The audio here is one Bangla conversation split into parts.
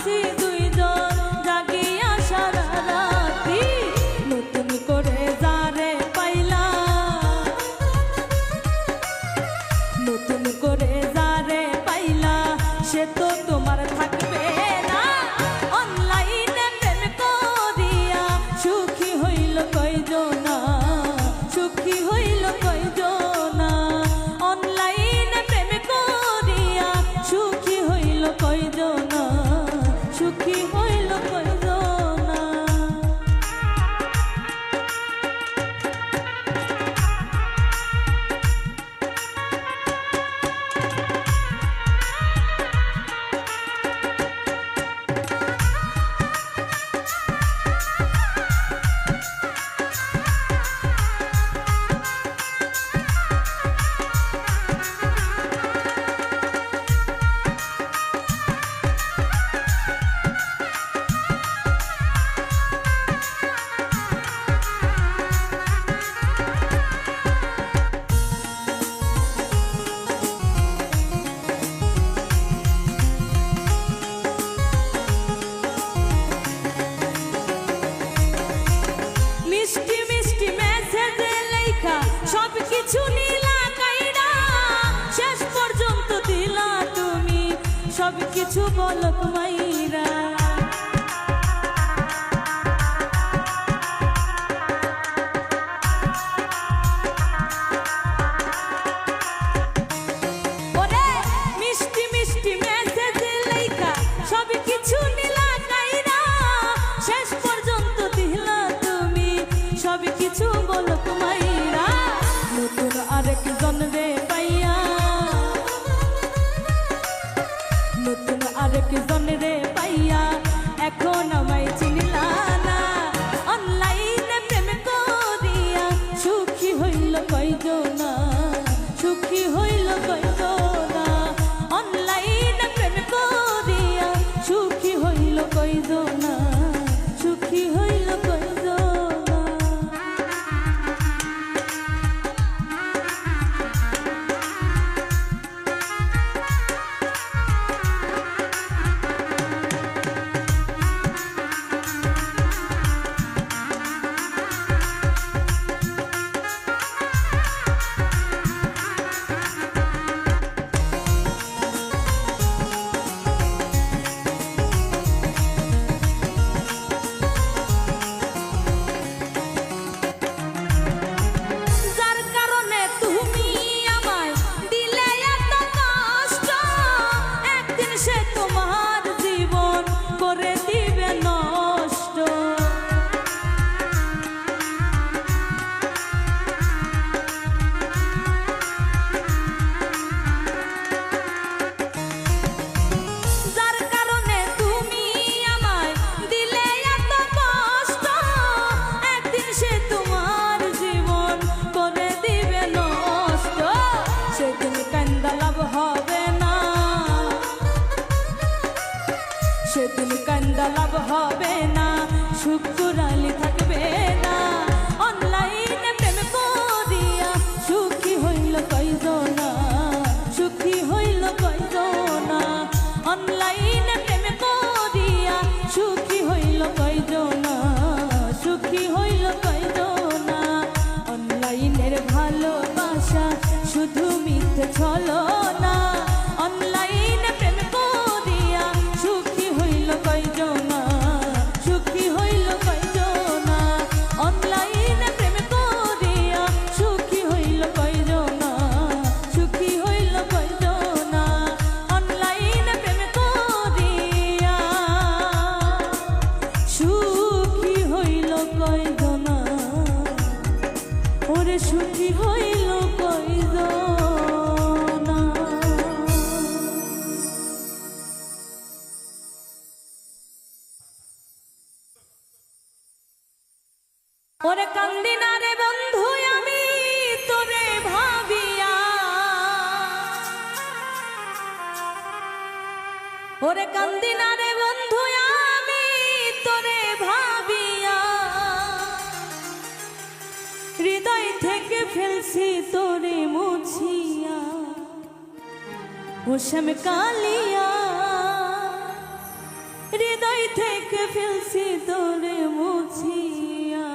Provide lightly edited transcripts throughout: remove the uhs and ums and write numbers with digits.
হইছি দুইজন জাগিয়া সারা রাতি নতুন করে যারে পাইলা নতুন করে যারে পাইলা সে তো তোমার থাকবে না অনলাইনে প্রেম করিয়া সুখী হইল কয়জনা সুখী হইল কয়জনা অনলাইনে প্রেম করিয়া সুখী হইল কয়জনা সুখী হইল কয়জনা মিষ্টি মিষ্টি মেসেজে লেখা সবকিছু নীলা কাইরা শেষ পর্যন্ত দিলা তুমি সবকিছু বলক মাইরা ওরে মিষ্টি মিষ্টি মেসেজে লেখা সবকিছু নীলা কাইরা শেষ পর্যন্ত দিলা সবকিছু বলো তোমাইরা নতুন আরেকজন রে পাইয়া নতুন আরেকজন রে পাইয়া এখন আমায় চিনলা না অনলাইনে প্রেম করিয়া সুখী হইল কয়জনা সুখী হইল কয়জনা অনলাইনে প্রেম করিয়া সুখী হইল কয়জনা সুখী হইল কয়জনা সেদিন কান্দা লাভ হবে না শুকুরালি থাকবে না অনলাইনে প্রেম করিয়া সুখী হইল কয়জনা সুখী হইল কয়জনা অনলাইনে প্রেম করিয়া সুখী হইল কয়জনা সুখী হইল কয়জনা অনলাইনের ভালোবাসা শুধু মিথ্যে ছলনা অনলাইনে প্রেম করিয়া সুখী হইল কয়জনা সুখী হইল কয়জনা অনলাইনে প্রেম করিয়া সুখী হইল কয়জনা সুখী হইল কয়জনা অনলাইনে প্রেম করিয়া সুখী হইল কয়জনা ওরে সুখী হইল কয়জনা ওরে কান্দি না রে বন্ধু আমি তোরে ভাবিয়া ওরে কান্দি না রে বন্ধু আমি তোরে ভাবিয়া হৃদয় থেকে ফেলছি তোরে মুছিয়া ও শ্যাম কালিয়া হৃদয় থেকে ফেলছি তোরে মুছিয়া।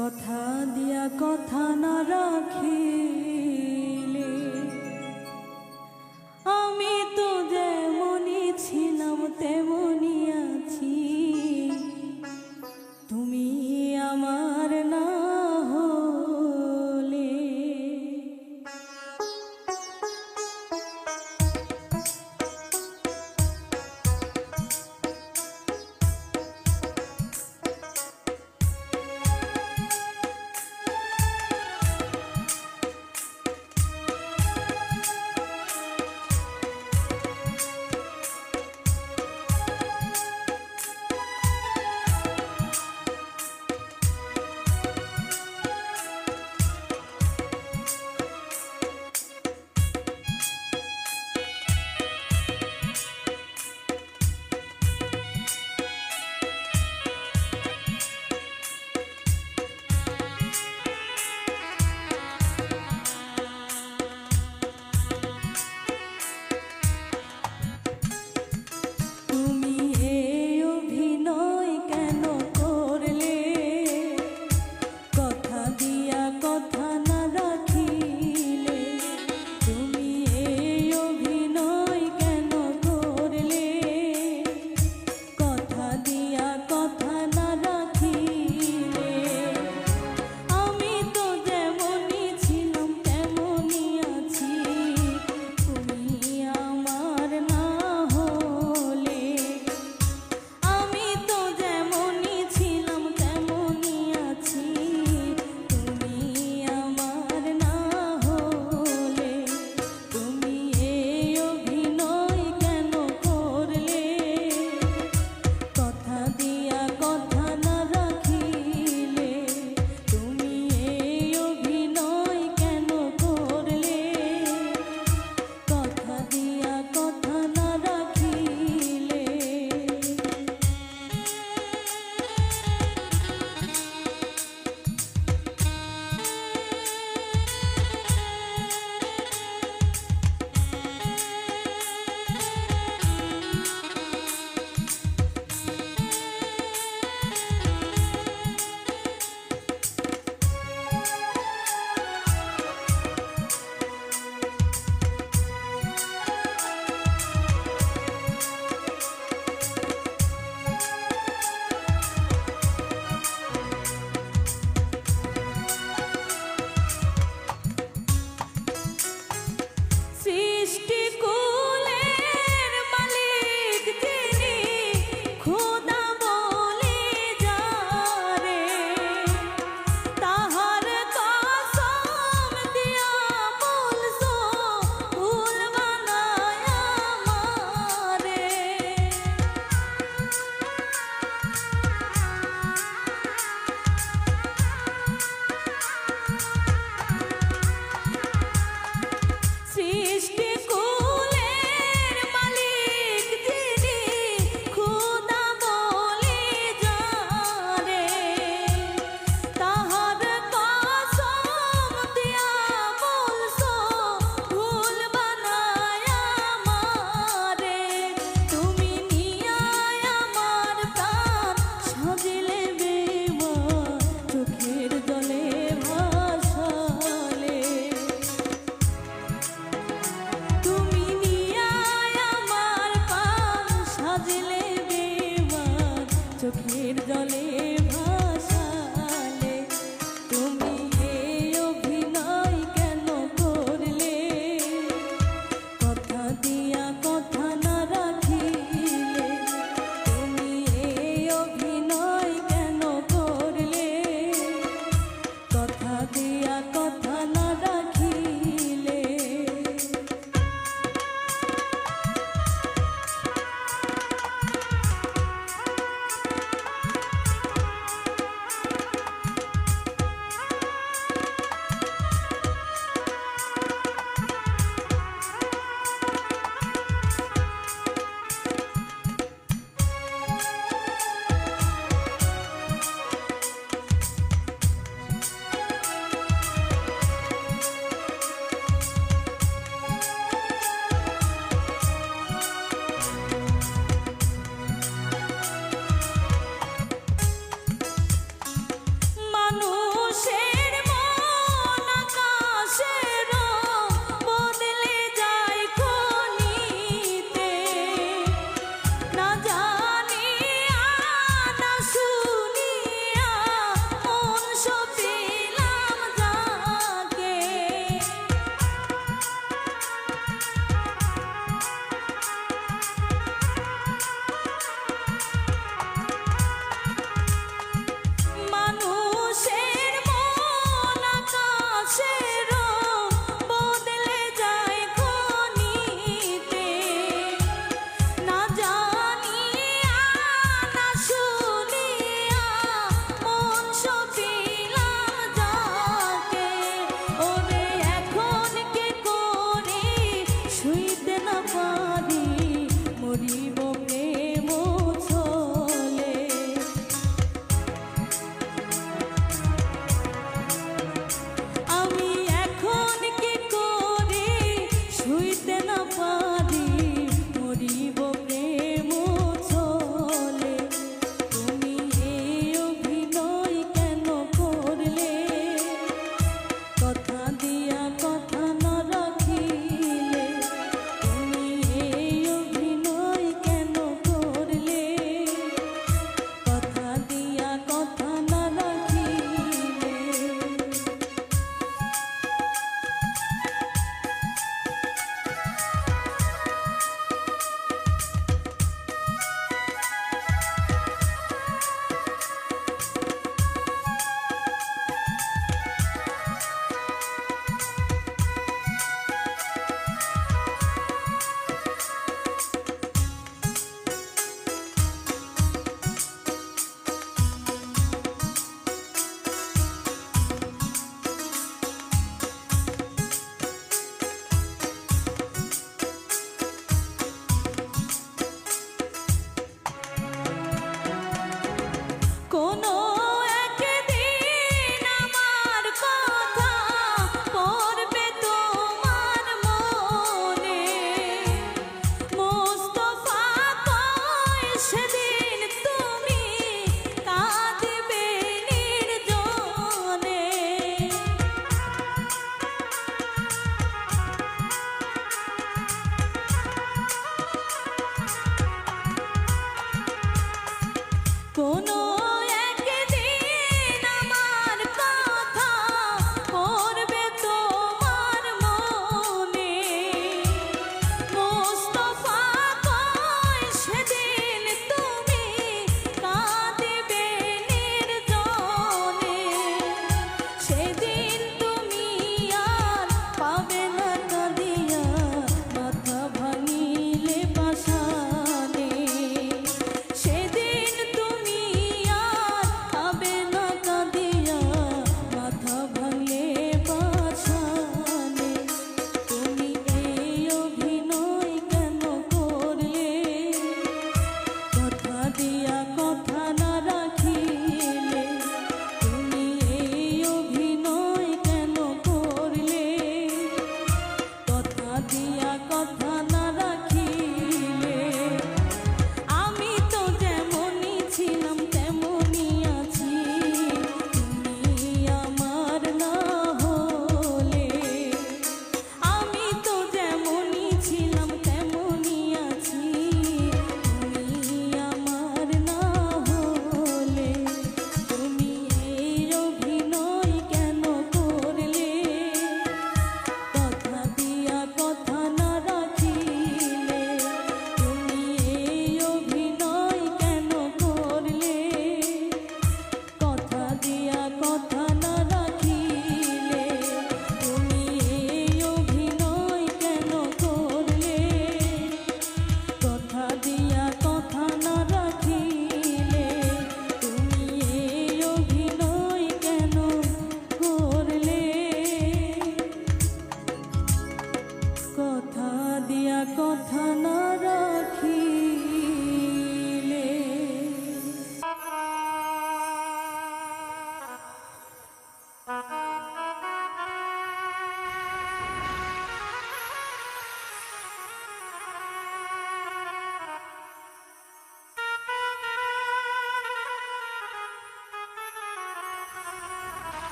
কথা দিয়া কথা না রাখিলে আমি তো যেমনই ছিলাম তেমনই আছি, তুমি আমার না হলে।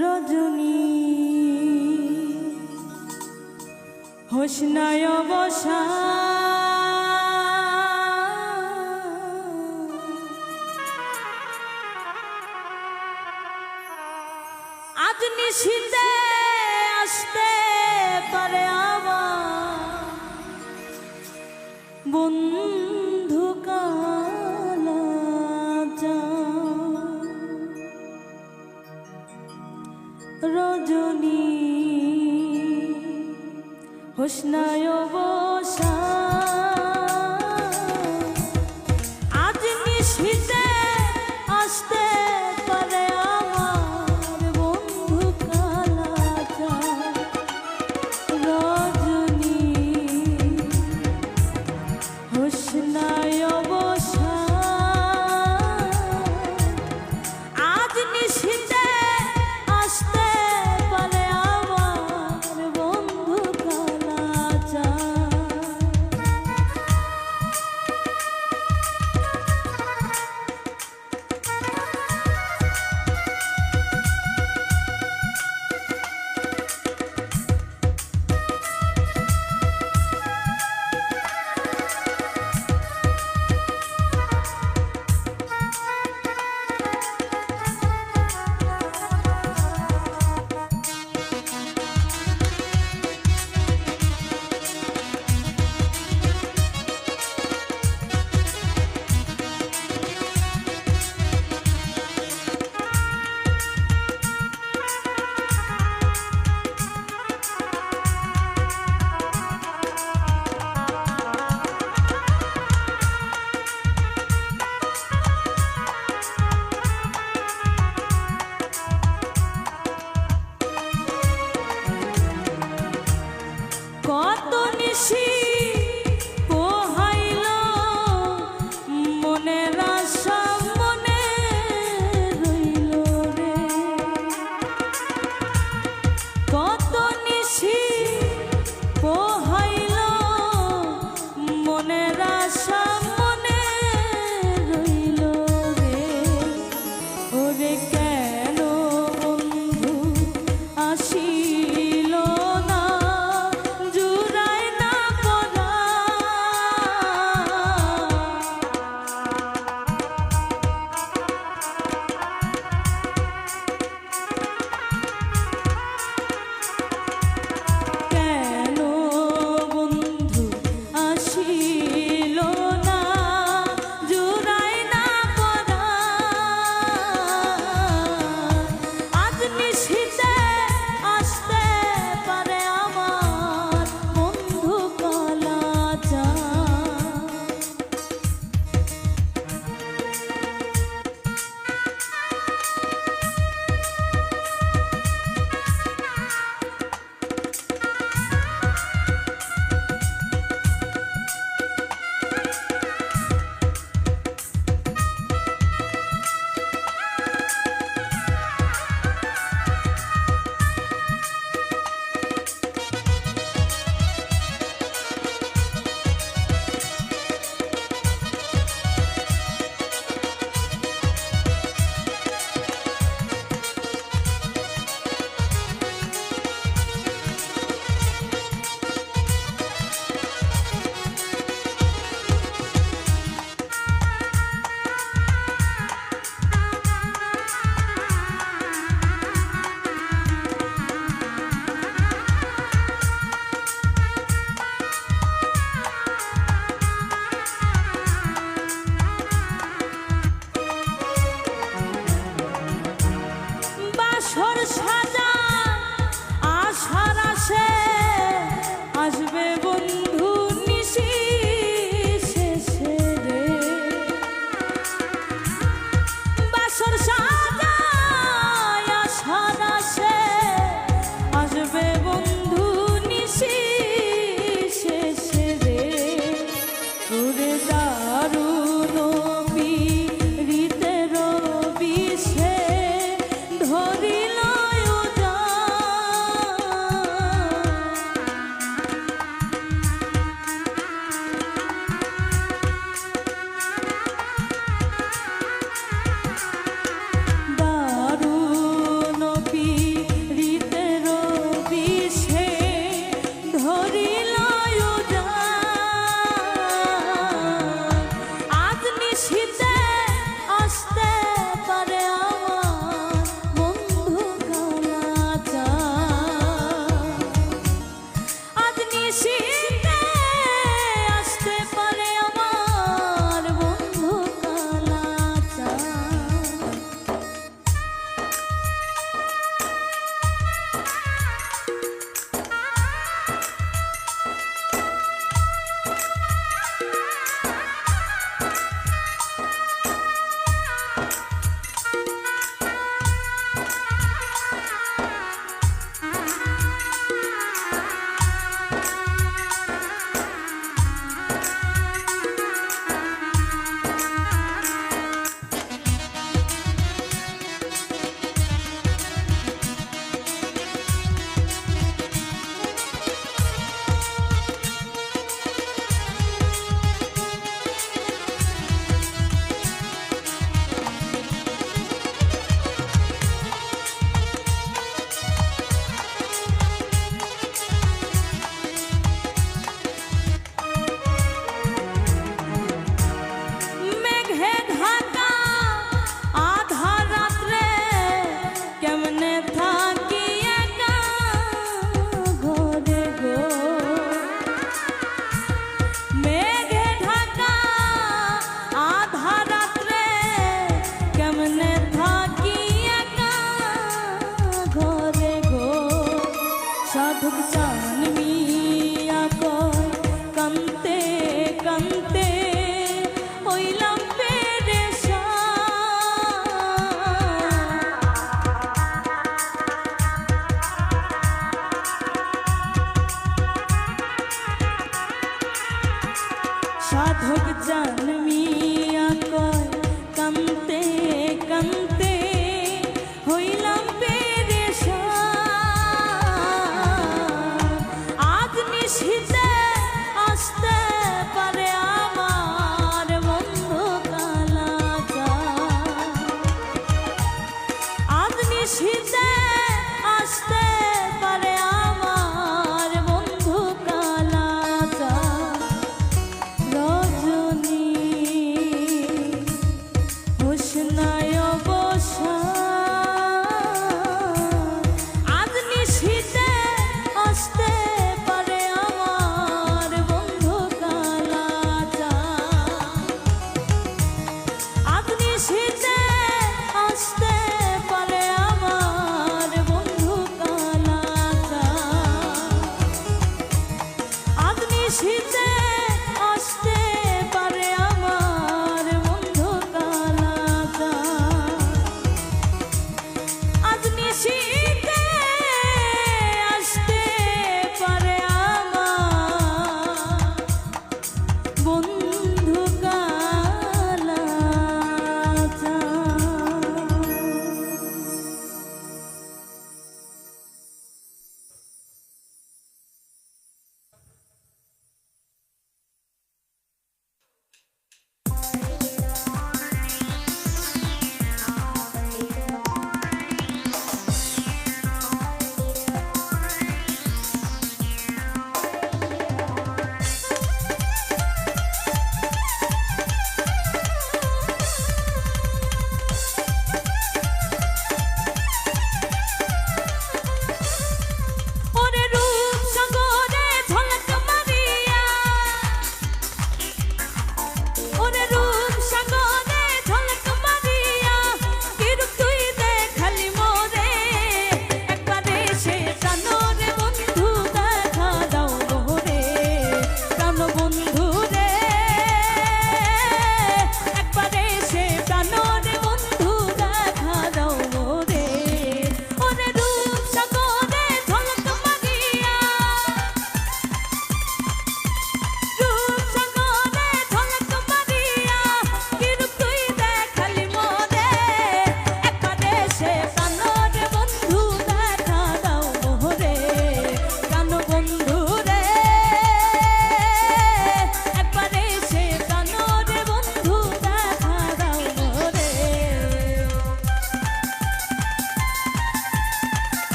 রজনী হোসনায় বসা আজ নিশীথে আসতে পারে আমার বন্ধু কালাচান রজনী হোসনায় বসা আজ নিশীথে আসতে পারে আমার বন্ধু কালাচান রজনী হোসনায় বসা আজ নিশীথে আসতে পারে আমার বন্ধু কালাচান কত নিশি পোহাইল মনের আশা মনে রইল রে কত নিশি পোহাইল মনের আশা মনে রইল রে ওরে কেন বন্ধু আসিল না জুড়াই না নিশীথে আসতে পারে আমার বন্ধু কালাচাঁদ। মেঘে ঢাকা আধার রাত্রে কেমনে থাকি একা ঘরে গো। মেঘে ঢাকা আধার রাত্রে কেমনে থাকি একা ঘরে গো। সাধক চান মিয়া কয় কান্তে কান্তে হইলাম সাধক জানমিয়া কয় কান্তে কান্তে হইলাম পেরেশান। আজ নিশীথে আসতে পারে আমার বন্ধু কালাচাঁদ। আজ নিশীথে আসতে পারে আমার বন্ধু কালাচাঁদ। রজনী হোসনায় অবসান। আজ নিশীথে আসতে পারে আমার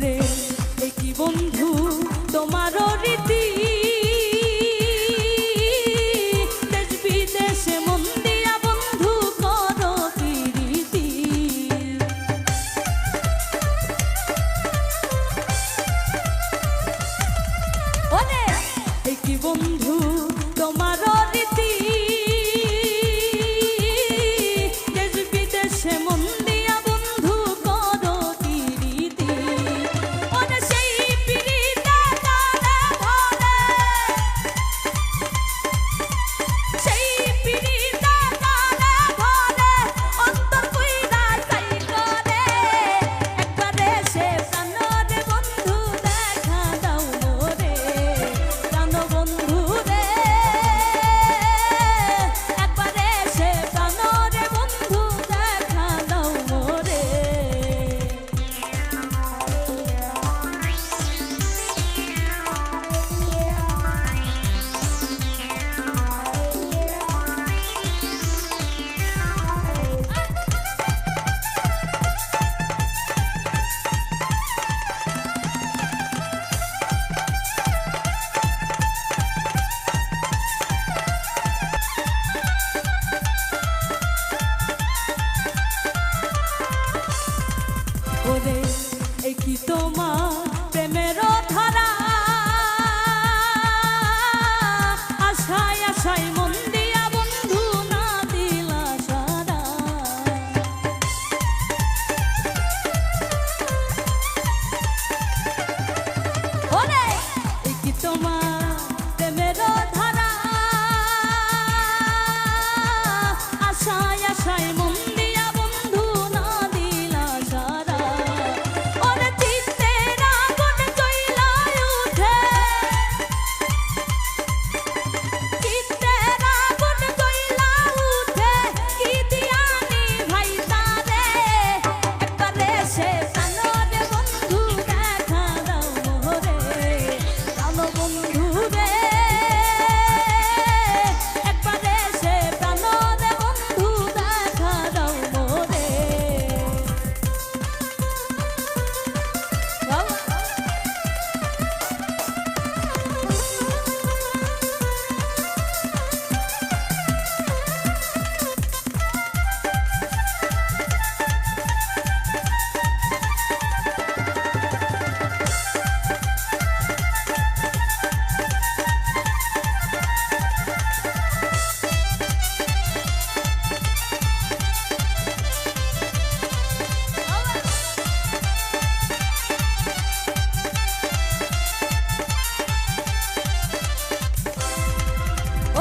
ওরে এ কি বন্ধু তোমারও রীতি, দেশ বিদেশে মন দিয়া বন্ধু করো প্রীতি। ওরে এ কি বন্ধু তোমারও রীতি, দেশ বিদেশে মন দিয়া বন্ধু করো প্রীতি। ওরে সেই প্রীতিতে তারে ধরে, সেই প্রীতিতে তারে ধরে অন্তর কইরা চাই করে। একবারে সে প্রাণরে বন্ধু দেখা দাও মোরে, প্রাণ বন্ধু রে। একবারে সে প্রাণরে বন্ধু দেখা দাও মোরে। ওরে এ কি তোমার প্রেমের ধারা, আশায় আশায় মন দিয়া বন্ধু না দিলা সারা। ওরে এ কি তোমার প্রেমের ধারা, আশায় আশায় মন দিয়া বন্ধু না দিলা সারা। ওরে চিত্তের আগুন জ্বইলা উঠে, চিত্তের আগুন জ্বইলা উঠে কি দিয়া নিভাই তারে। একবারে সে প্রাণরে বন্ধু দেখা দাও মোরে, প্রাণ বন্ধু রে। একবারে সে প্রাণরে বন্ধু দেখা দাও মোরে।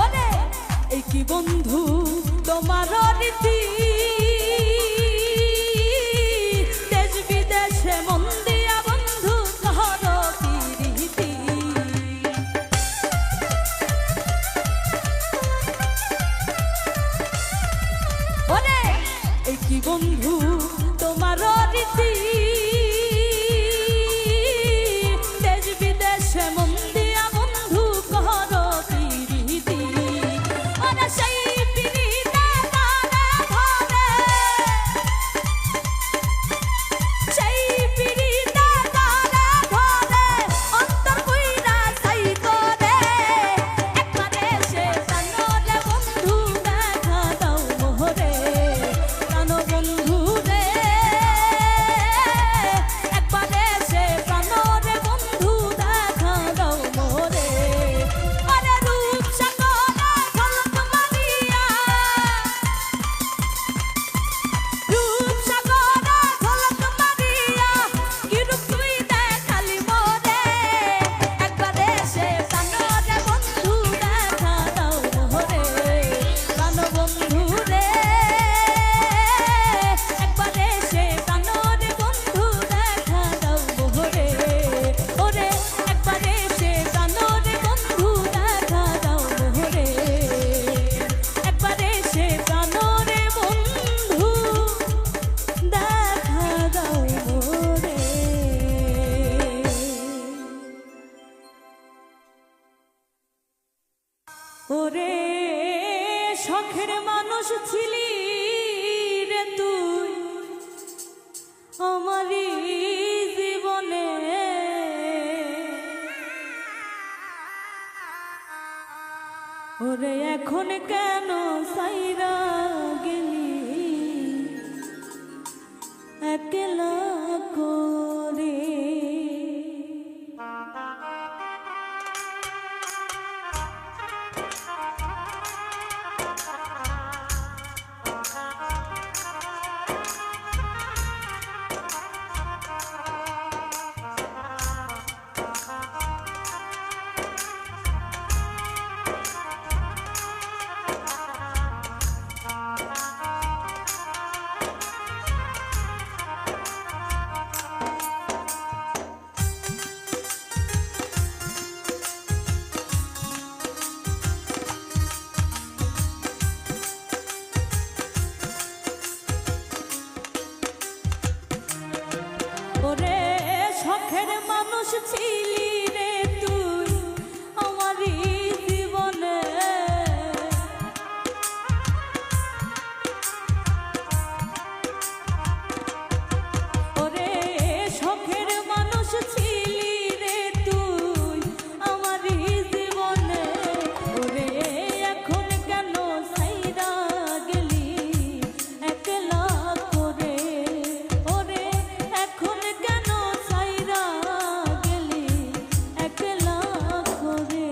ওরে এ কি বন্ধু তোমার রীতি, দেশ বিদেশে মন দিয়া বন্ধু করো প্রীতি। ওরে এ কি বন্ধু তোমার রীতি, দেশ বিদেশে মন দিয়া বন্ধু করো প্রীতি। ওরে সেই প্রীতিতে তারে ধরে, সেই প্রীতিতে তারে ধরে অন্তর কইরা চাই করে। একবারে সে প্রাণরে বন্ধু দেখা দাও মোরে, প্রাণ বন্ধু রে। একবারে সে প্রাণরে বন্ধু দেখা দাও মোরে। ওরে রূপ সাগরে ঝলক মারিয়া, রূপ সাগরে ঝলক মারিয়া কি রূপ তুই দেখালি মোরে। একবারে সে প্রাণরে বন্ধু দেখা দাও মোরে, প্রাণ বন্ধু রে। একবারে সে প্রাণরে বন্ধু দেখা দাও মোরে। ওরে একবারে সে প্রাণরে বন্ধু দেখা দাও মোরে। একবারে সে প্রাণরে বন্ধু দেখা দাও মোরে। ওরে শখের মানুষ ছিলি রে তুই আমারই জীবনে, ওরে এখন কেন সাইরা গেলি একলা করে। ওরে শখের মানুষ ছিলি রে তুই আমারই জীবনে, ওরে শখের মানুষ ছিলি রে তুই আমারই জীবনে। ওরে এখন কেন সাইরা গেলি একলা করে। ওরে এখন কেন সাইরা গেলি একলা করে।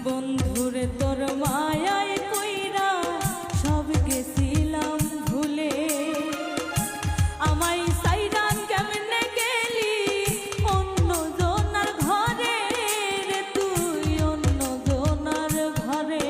বন্ধুরে তোর মায়ায় কইরা সব গেছিলাম ভুলে, আমায় সাইরা কেমনে গেলি অন্য জনার ঘরে রে তুই অন্য জনার ঘরে।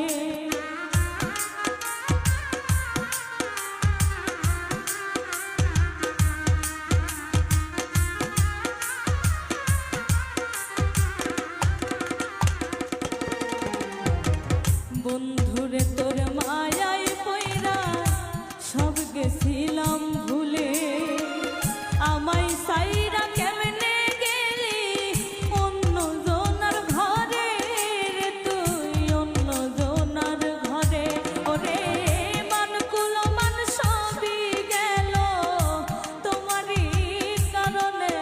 বন্ধুরে তোর মায়ায় পইরা সব গেছিলাম ভুলে, আমায় সাইরা কেমনে গেলি অন্য জনার ঘরে রে তুই অন্য জনার ঘরে। ওরে মানকুল মান সবই গেল তোমারই কারণে।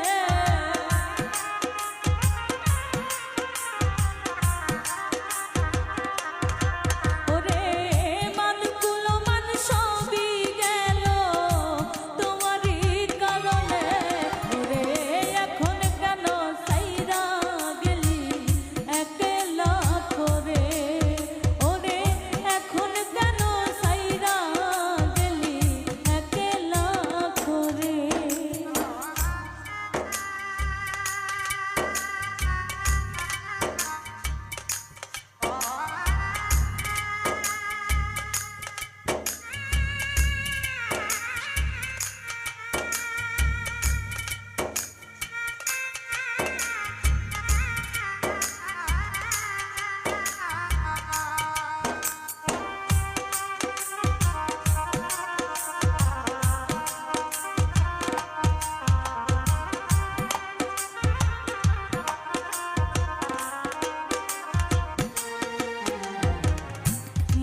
ওরে মানকুল মান সবই গেল তোমারই কারণে। ওরে এখন কেন সাইরা গেলি একলা করে। ওরে এখন কেন সাইরা গেলি একলা করে।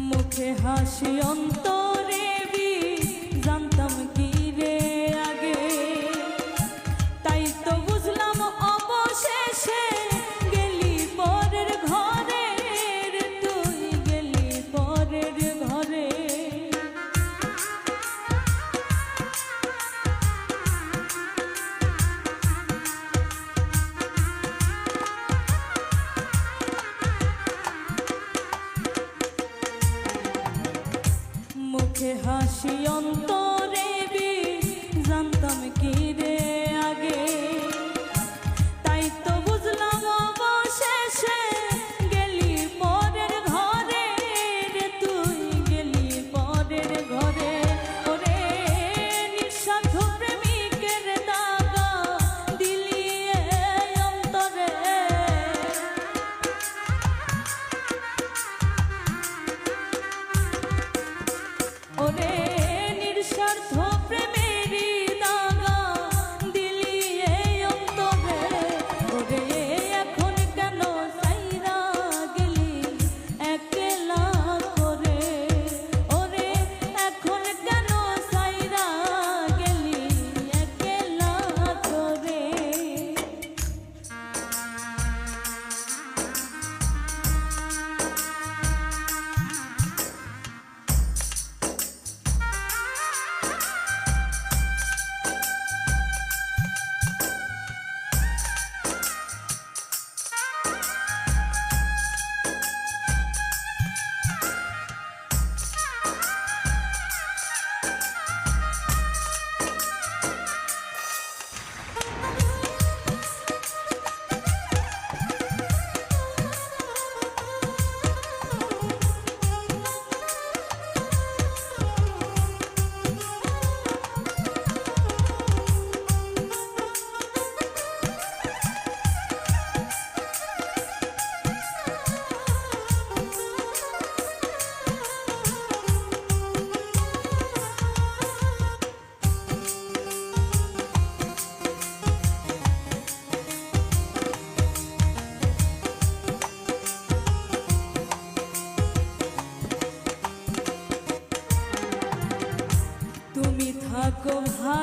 মুখে হাসি অন্তরে জানতাম কি রে আগে, তাই তো বুঝলাম অবশেষে গেলি পরের ঘরে রে তুই গেলি পরের ঘরে।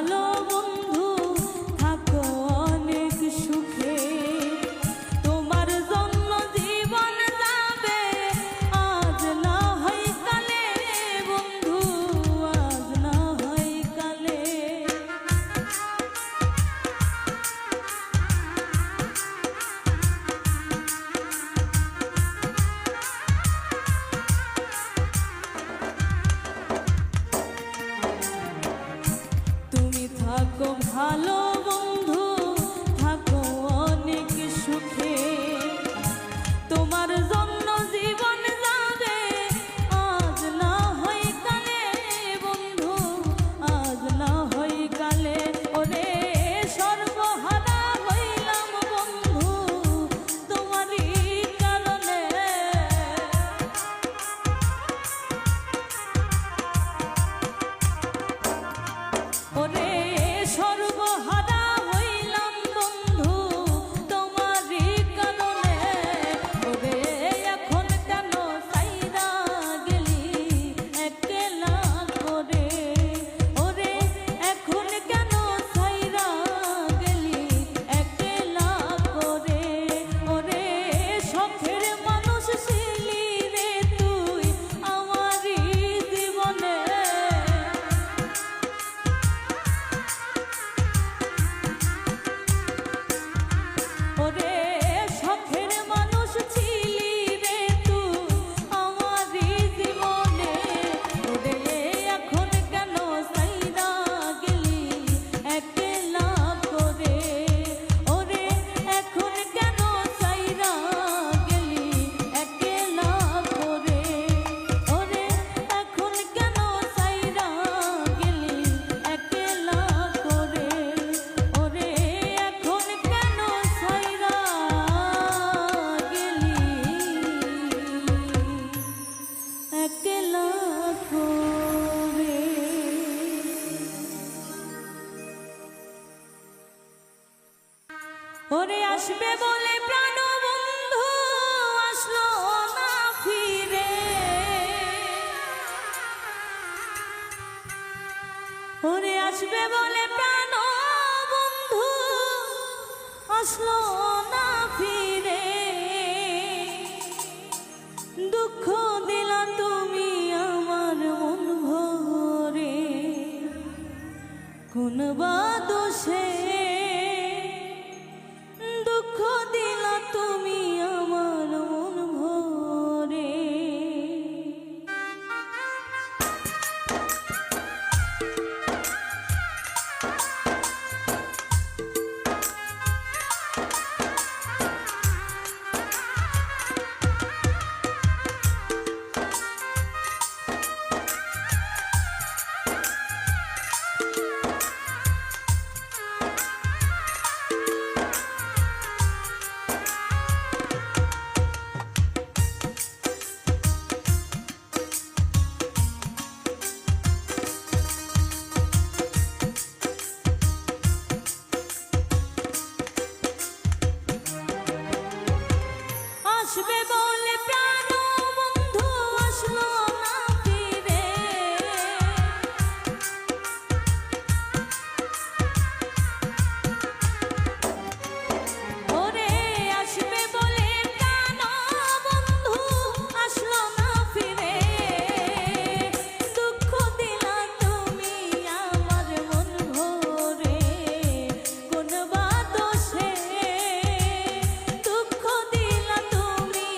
ভালো বন্ধু থাকো অনেক সুখে তোমার জন্য জীবন যাবে আজ না হয় কালে বন্ধু আজ না হয় কালে তুমি থাকো ভালো বন্ধু থাকো অনেক সুখে তোমার জন্য জীবন যাবে আজ না হয় কালে বন্ধু আজ না হয় কালে ওরে সর্বহারা হইলাম বন্ধু তোমারই কারণে ওরে সর্বহারা হইলাম বন্ধু তোমারই কারণে ওরে এখন কেন সাইরা গেলি একলা করে ওরে এখন কেন সাইরা গেলি একলা করে ওরে শখের মানুষ ছিলি রে তুই আমারই জীবনে ওরে শখের মানুষ ছিলি রে তুই আমারই জীবনে ওরে এখন কেন সাইরা গেলি একলা করে ওরে এখন কেন সাইরা গেলি একলা করে ওরে এখন কেন সাইরা গেলি একলা করে ওরে এখন কেন সাইরা গেলি একলা করে ওরে আসবে বলে প্রাণ বন্ধু আসলো না ফিরে ওরে আসবে বলে প্রাণ বন্ধু আসলো না ফিরে দুঃখ দিলা তুমি আমার মন ভরে কোন বা দোষে দুঃখ দিলা তুমি আমার মন ভরে আসবে বলে প্রাণ বন্ধু আসলো না ফিরে ওরে আসবে বলে প্রাণ বন্ধু আসলো না ফিরে দুঃখ দিলা তুমি আমার মন ভরে কোন বা দোষে দুঃখ দিলা তুমি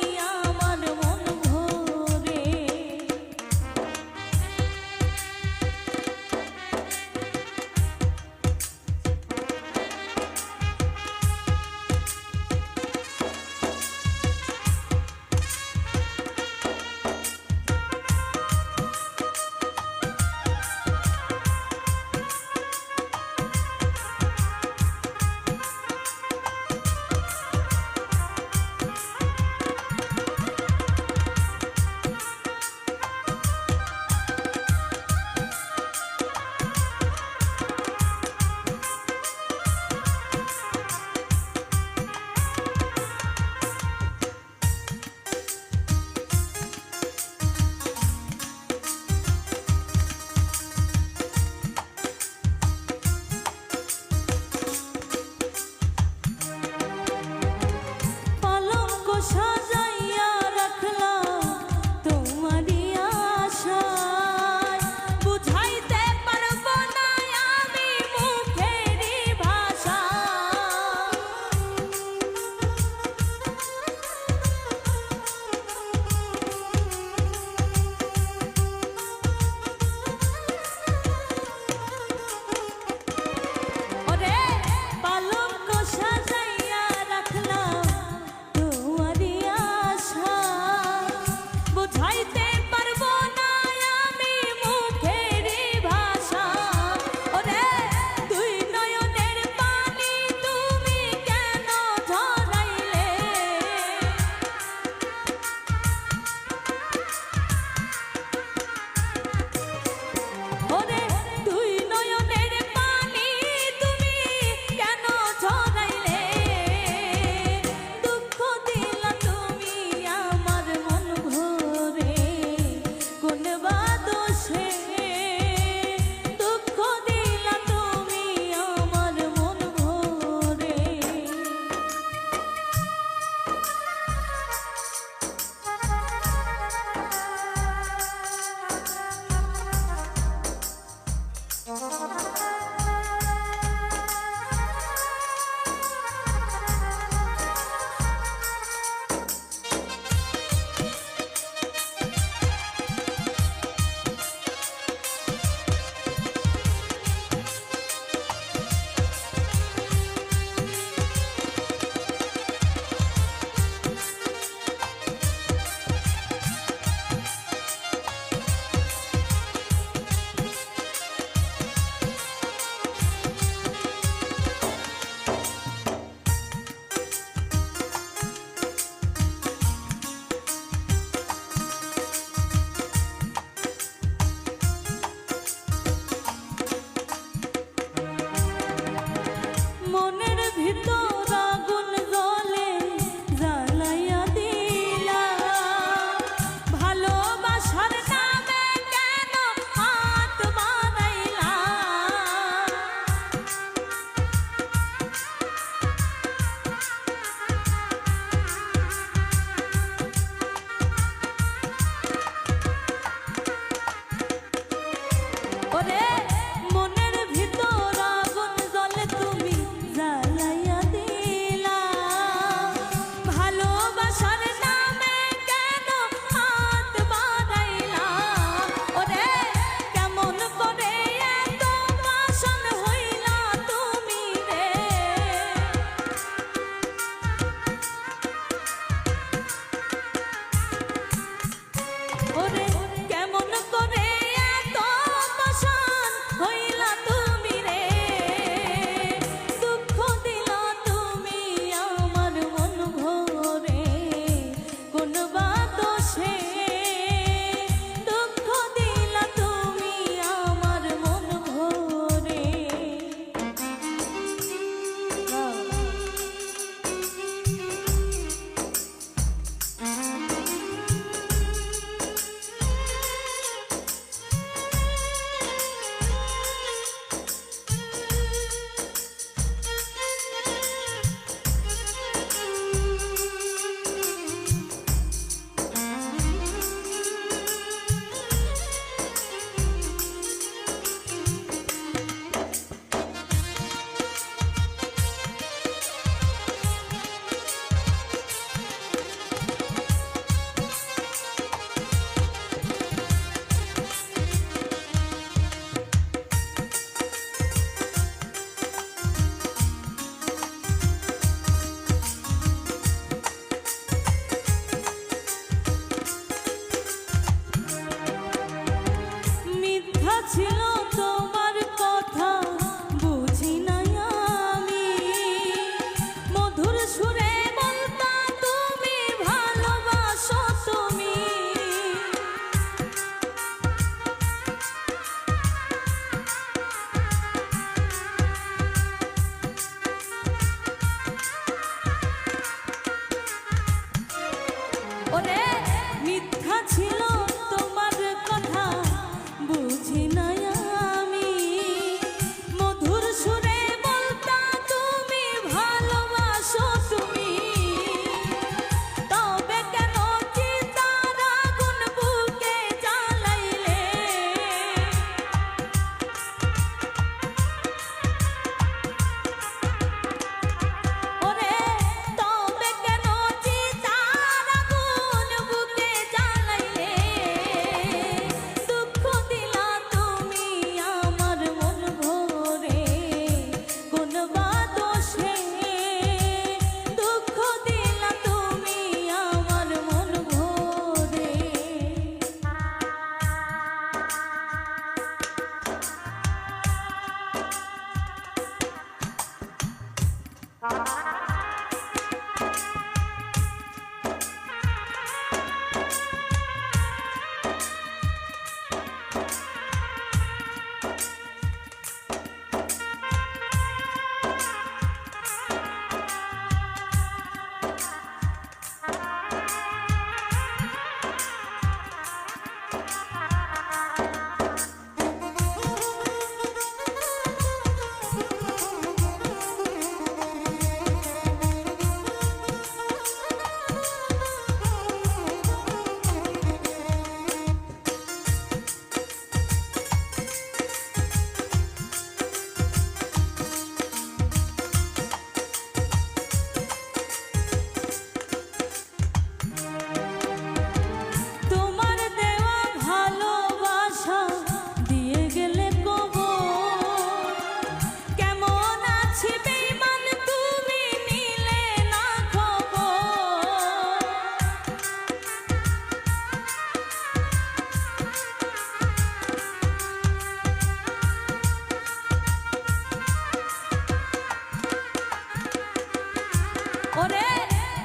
ওরে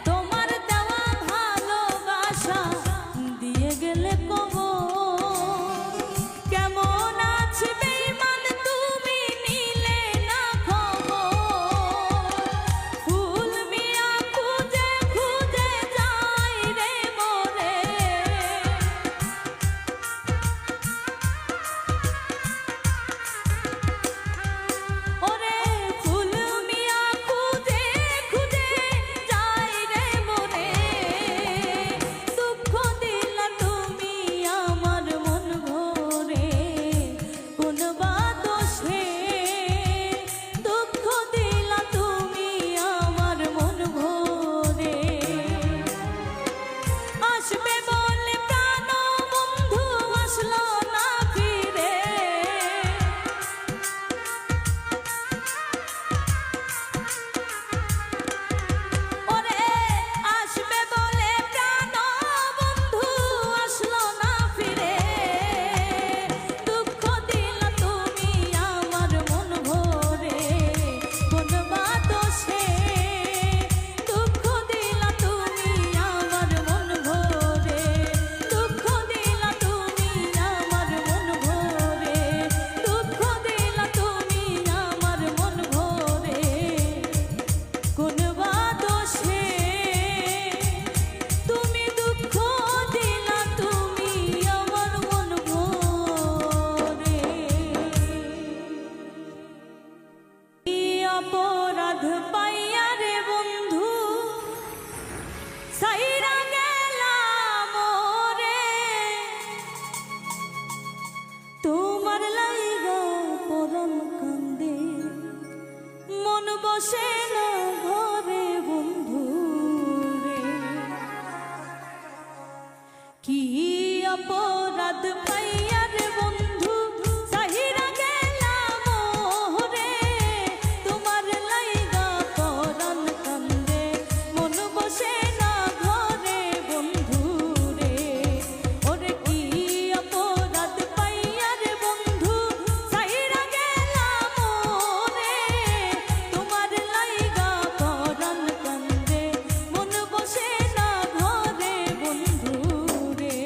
তোমার দেওয়া ভালোবাসা দিয়ে গেলে কবর। কেমন আছি বেঈমান তুমি নিলে না খবর। ফুল মিয়া খুঁজে খুঁজে যাই রে মোরে। ওরে ফুল মিয়া খুঁজে খুঁজে যাই রে মোরে। দুঃখ দিলা তুমি আমার মন ভরে কোন বা দোষে। দুঃখ দিলা তুমি আমার মন ভরে। আসবে বলে প্রাণ বন্ধু আসলো না ফিরে। ওরে আসবে বলে প্রাণ বন্ধু আসলো না ফিরে। দুঃখ দিলা তুমি আমার মন ভরে কোন বা দোষে। দুঃখ দিলা তুমি আমার মন ভরে। দুঃখ দিলা তুমি আমার মন ভরে। দুঃখ দিলা তুমি আমার মন ভরে কোন বা দোষে। তুমি দুঃখ দিলা তুমি আমার মন ভরে। কি অপরাধ পাইয়া রে বন্ধু সাইরা গেলাম রে। তোমার লাইগা পরম কান্দে মন বসে না ঘরে বন্ধু রে। কি অপরাধ পাইয়া রে বন্ধু সাহিরা গেলাম রে। তোমার লাইগা পরাণ কান্দে মন বসে না ঘরে বন্ধু রে। ওরে কি অপরাধ পাইয়া রে বন্ধু সাহিরা গেলাম রে। তোমার লাইগা পরাণ কান্দে মন বসে না ঘরে বন্ধু রে।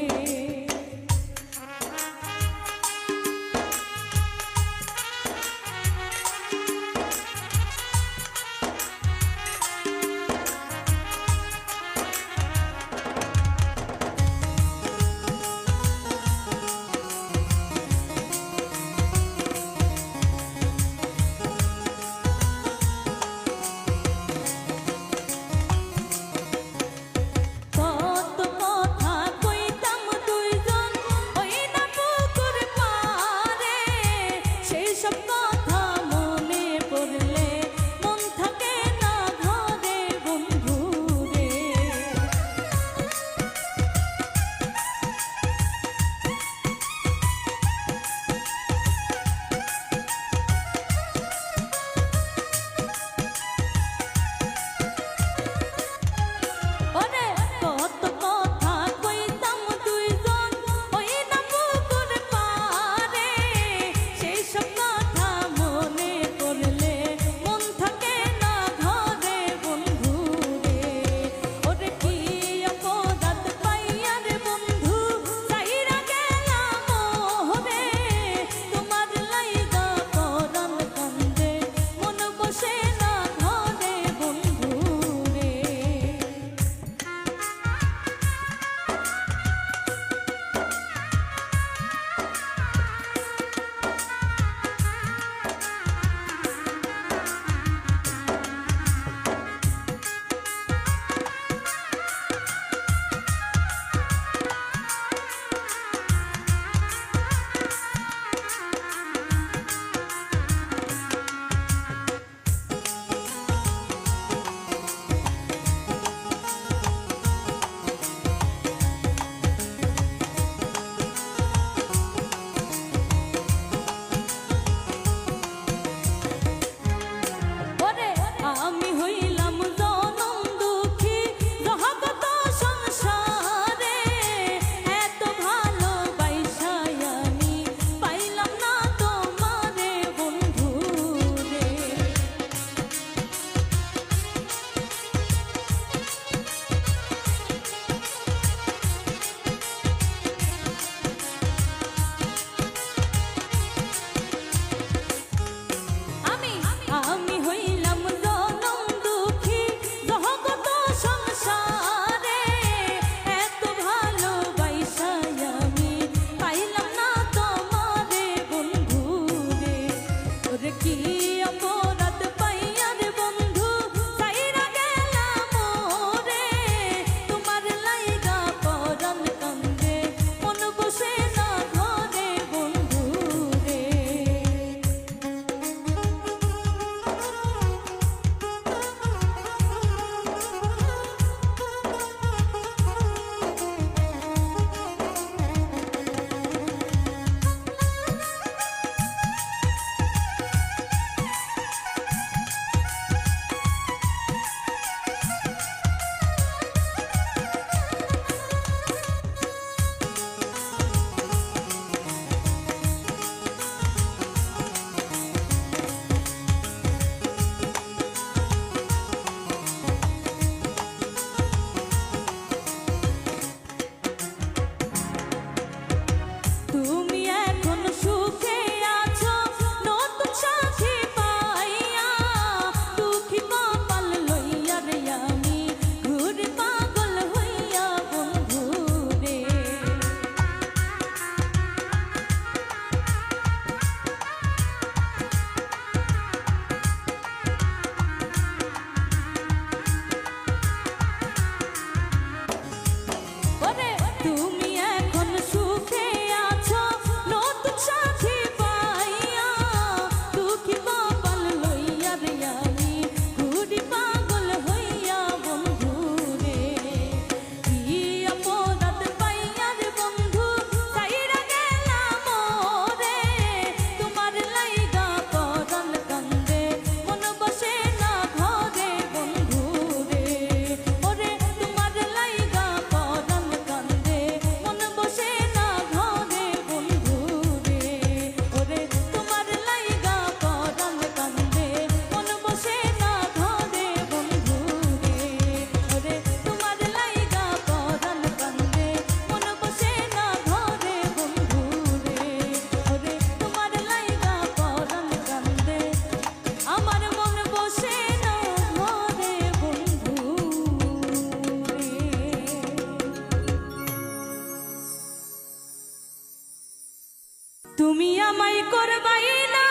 তুমি আমায় করবাই না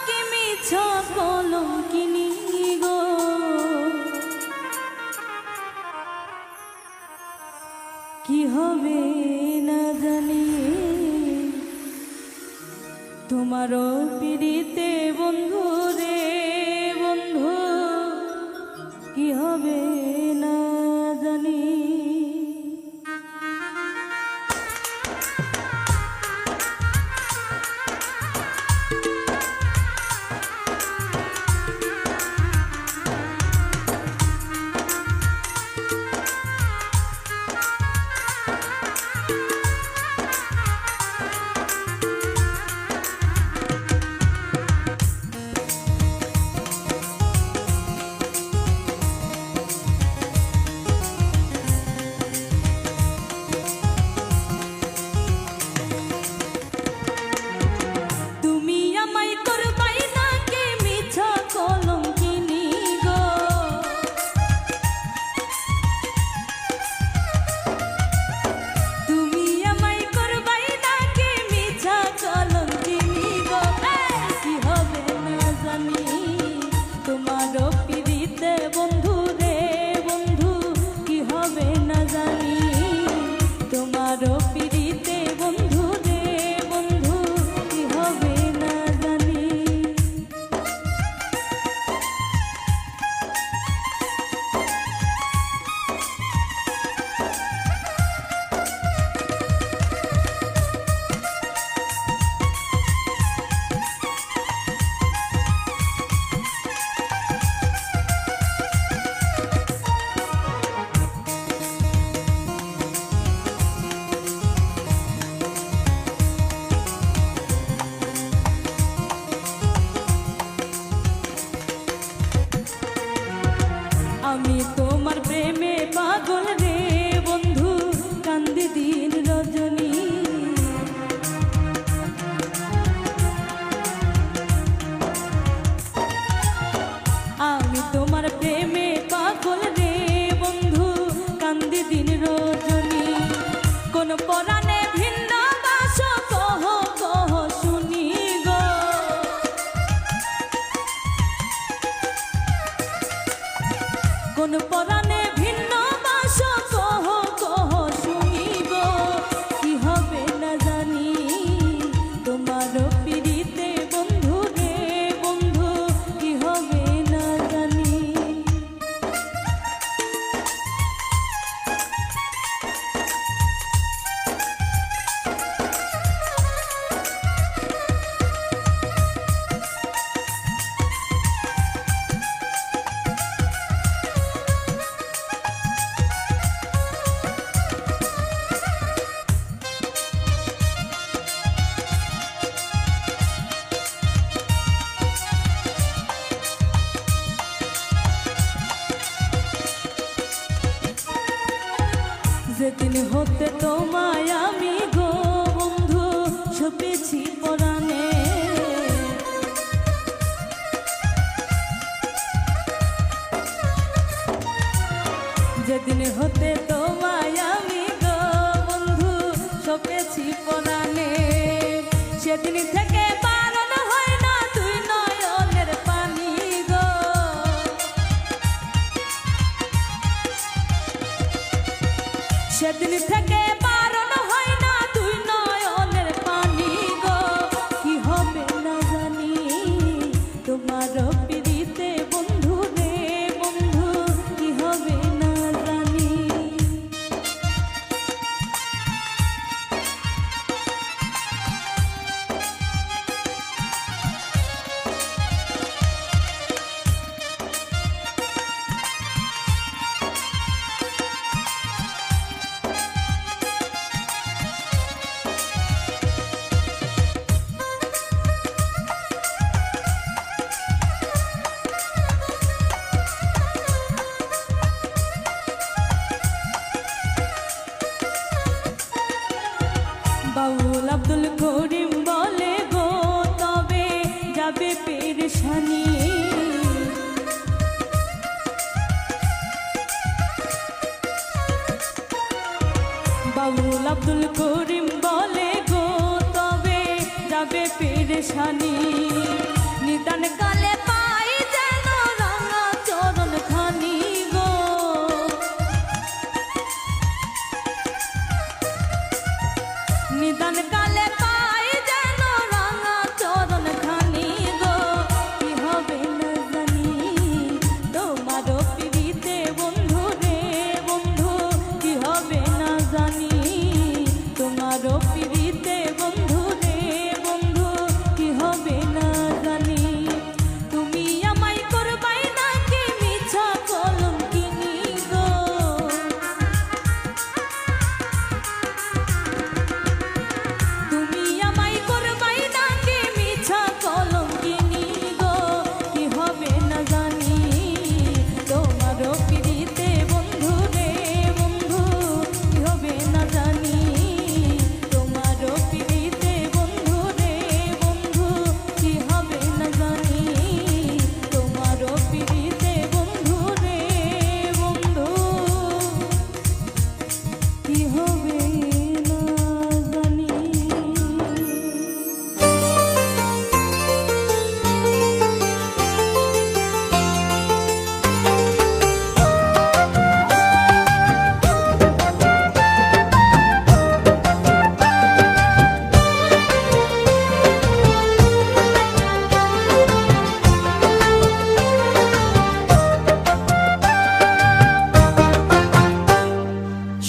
কি মিছা কলঙ্কিনী গো, কি হবে না জানি তোমারও পিড়িতে বন্ধু রে বন্ধু, কি হবে না জানি। আমি তোমার প্রেমে পাগল রে বন্ধু, কান্দি দিন রজনী। আমি তোমার প্রেমে পাগল রে বন্ধু, কান্দি দিন রজনী। কোন পরাণে ভিন্ন বাস কহ কহ শুনি গো, কোন পরাণে ভিন্ন বাস কহ কহ শুনি গো, কি হবে না জানি তোমার পিড়িতে বন্ধু রে বন্ধু, কি হবে না জানি। যেদিন হতে তোমায় আমি গো বন্ধু সপেছি পরাণে, যেদিন হতে তোমায় আমি গো বন্ধু সপেছি পরাণে, সেদিন থেকে বারণ হয় না তুই নয়নের পানি গো, সেদিন থেকে বারণ হয় না তুই নয়নের পানি গো, কি হবে না জানি তোমার পিড়িতে বন্ধু রে বন্ধু, কি হবে না জানি। বাউল আব্দুল করিম বলে গো তবে যাবে পেরেশানি, বাউল আব্দুল করিম বলে গো তবে যাবে পেরেশানি নিদান কালে পাই যেন রাঙা চরণ খানি গো নিদান কালে পাই যেন রাঙা চরণ খানি গো কি হবে না জানি তোমারও পিড়িতে বন্ধু রে বন্ধু কি হবে না জানি তোমারও পিড়িতে বন্ধু রে বন্ধু কি হবে না জানি তুমি আমায় করবাই নাকি মিছা কলঙ্কিনী গো তুমি আমায় করবাই নাকি মিছা কলঙ্কিনী গো কি হবে না জানি তোমারও পিড়িতে বন্ধু রে বন্ধু কি হবে না জানি তোমারও পিড়িতে বন্ধু রে বন্ধু কি হবে না জানি তোমারও পিড়িতে বন্ধু রে বন্ধু কি হবে না জানি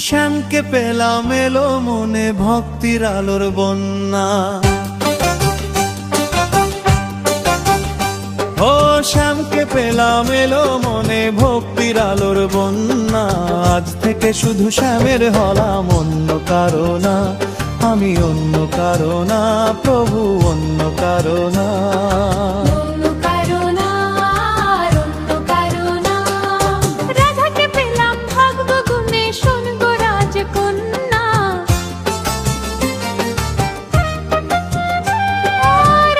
শ্যামকে পেলাম এলো মনে ভক্তির আলোর বন্যা ও শ্যামকে পেলাম এলো মনে ভক্তির আলোর বন্যা আজ থেকে শুধু শ্যামের হলাম অন্য কারো না আমি অন্য কারো না প্রভু অন্য কারো না অন্য কারো না, আর অন্য কারো না। রাধাকে পেলাম ভাগ্য গুণে, শুনব রাজকন্যা।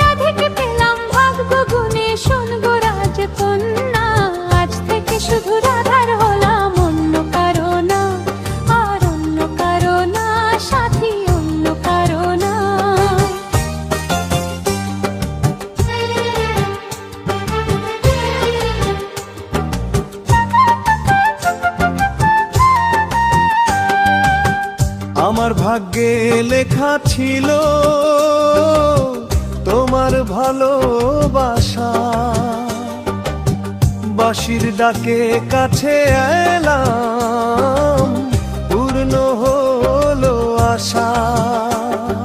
রাধাকে পেলাম ভাগ্য গুণে, শুনব রাজকন্যা। আজ থেকে শুধু রাধার হলাম অন্য কারো না, আর অন্য কারো না, সাথী অন্য কারো না। আমার ভাগ্যে লেখা ছিল তোমার ভালোবাসা বাঁশির ডাকে কাছে এলাম পূর্ণ হলো আশা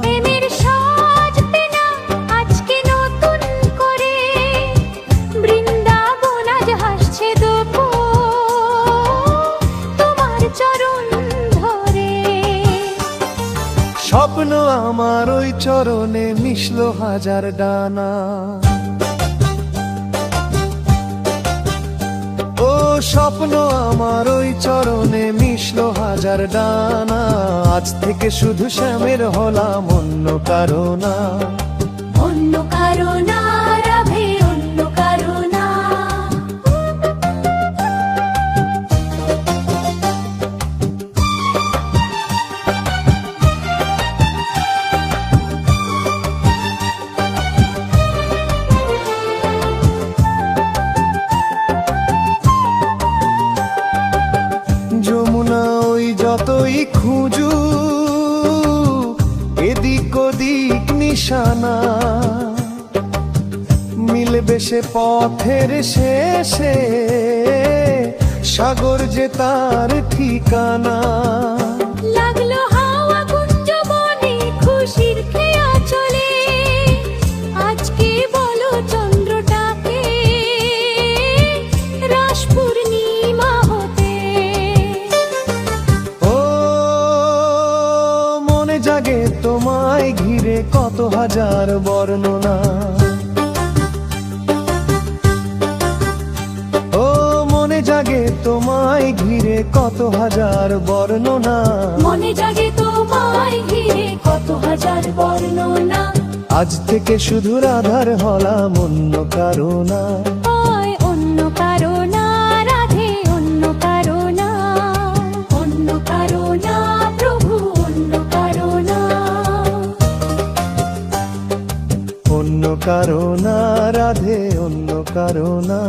প্রেমের সাজবে না আজকে নতুন করে, বৃন্দাবন আজ হাসছে দুপুর তোমার চরণ ধরে। স্বপ্ন আমার ওই চরণে মিশলো হাজার ডানা ও স্বপ্ন আমার ওই চরণে মিশলো হাজার ডানা আজ থেকে শুধু শ্যামের হলাম অন্য কারো না অন্য কারো না, রাধে অন্য কারো না। যমুনা ওই যতই খুঁজু এদিক ওদিক নিশানা মিলবে সে পথের শেষে সাগর যে তার ঠিকানা লাগলো হাওয়া কুঞ্জবনে খুশির খেয়া চলে, আজকে বলো চন্দ্রটাকে রাস পূর্ণিমা হতে। ও মনে জাগে তোমায় ঘিরে কত হাজার বর্ণনা ও মনে জাগে তোমায় ঘিরে কত হাজার বর্ণনা মনে জাগে তোমায় ঘিরে কত হাজার বর্ণনা। আজ থেকে শুধু রাধার হলাম অন্য কারো না ওই অন্য কারো না, রাধে অন্য কারো না। অন্য কারো না, প্রভু অন্য কারো না। অন্য কারো না।